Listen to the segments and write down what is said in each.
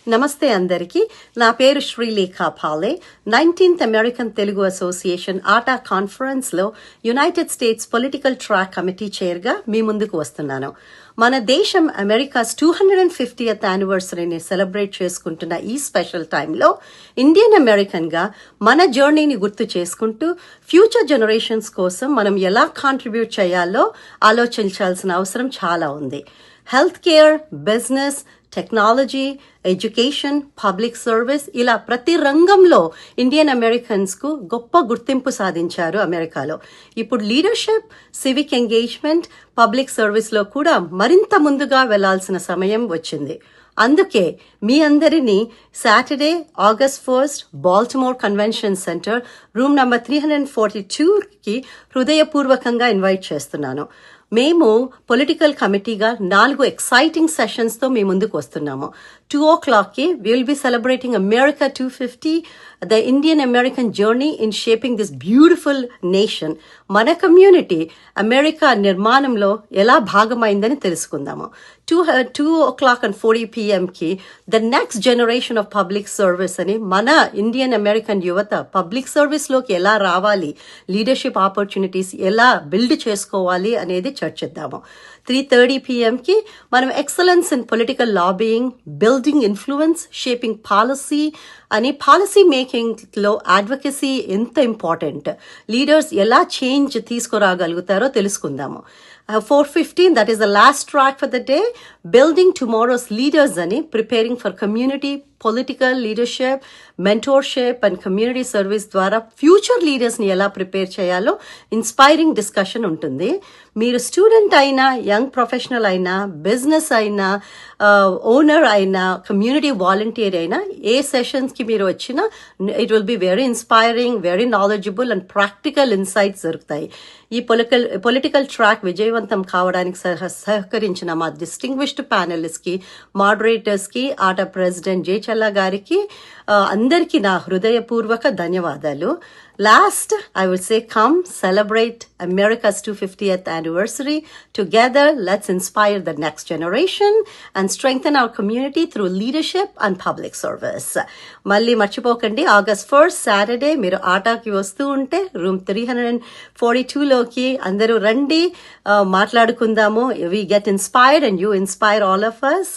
నమస్తే అందరికీ. నా పేరు శ్రీలేఖ పాలే. 19th American Telugu association ATA కాన్ఫరెన్స్లో United States political track committee చైర్గా మీ ముందుకు వస్తున్నాను. మన దేశం అమెరికాస్ 250th యానివర్సరీని సెలబ్రేట్ చేసుకుంటున్న ఈ స్పెషల్ టైంలో ఇండియన్ అమెరికన్గా మన జర్నీని గుర్తు చేసుకుంటూ ఫ్యూచర్ జనరేషన్స్ కోసం మనం ఎలా కాంట్రిబ్యూట్ చేయాలో ఆలోచించాల్సిన అవసరం చాలా ఉంది. Health care, business, technology, education, public service ఇలా ప్రతి రంగంలో ఇండియన్ అమెరికన్స్కు గొప్ప గుర్తింపు సాధించారు అమెరికాలో. ఇప్పుడు లీడర్షిప్, సివిక్ ఎంగేజ్మెంట్, పబ్లిక్ సర్వీస్లో కూడా మరింత ముందుగా వెళ్లాల్సిన సమయం వచ్చింది. అందుకే మీ అందరినీ Saturday August 1 Baltimore convention centre room number 342కి హృదయపూర్వకంగా ఇన్వైట్ చేస్తున్నాను. మేము పొలిటికల్ కమిటీగా 4 ఎక్సైటింగ్ సెషన్స్తో మీ ముందుకు వస్తున్నాము. 2:00కి will be celebrating America 250, the Indian American journey in shaping this beautiful nation. మన కమ్యూనిటీ అమెరికా నిర్మాణంలో ఎలా భాగమైందని తెలుసుకుందాము. 2:40 p.m.కి the next generation of public service అని మన ఇండియన్ అమెరికన్ యువత పబ్లిక్ సర్వీస్లోకి ఎలా రావాలి, లీడర్షిప్ ఆపర్చునిటీస్ ఎలా బిల్డ్ చేసుకోవాలి అనేది చర్చిద్దాము. 3:30 p.m.కి మనం excellence in political lobbying, building influence, shaping policy అని పాలసీ మేకింగ్లో అడ్వకసీ ఎంత ఇంపార్టెంట్, లీడర్స్ ఎలా చేంజ్ తీసుకురాగలుగుతారో తెలుసుకుందాము. 4:15 that is the last track for the day, building tomorrow's leaders అని preparing for community political leadership, mentorship and community service ద్వారా future లీడర్స్ని ఎలా prepare చేయాలో inspiring discussion ఉంటుంది. మీరు స్టూడెంట్ అయినా, యంగ్ ప్రొఫెషనల్ అయినా, బిజినెస్ అయినా, ఓనర్ అయినా, కమ్యూనిటీ వాలంటీర్ అయినా, ఏ సెషన్స్కి మీరు వచ్చినా it will be very inspiring, very knowledgeable and practical insights దొరుకుతాయి. ఈ పొలిటికల్ ట్రాక్ విజయవంతం కావడానికి సహకరించిన మా డిస్టింగ్విష్డ్ ప్యానలిస్ట్కి, మోడరేటర్స్కి, ఆటా ప్రెసిడెంట్ జే చల్లా గారికి అందరికీ నా హృదయపూర్వక ధన్యవాదాలు. Last, I would say, come celebrate America's 250th anniversary. Together, let's inspire the next generation and strengthen our community through leadership and public service. మళ్ళీ మర్చిపోకండి, August 1 Saturday మీరు ఆటాకి వస్తూ ఉంటే రూమ్ 342లోకి అందరూ రండి, మాట్లాడుకుందాము. We get inspired and you inspire all of us,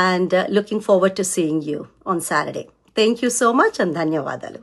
and looking forward to seeing you on Saturday. Thank you so much and ధన్యవాదాలు.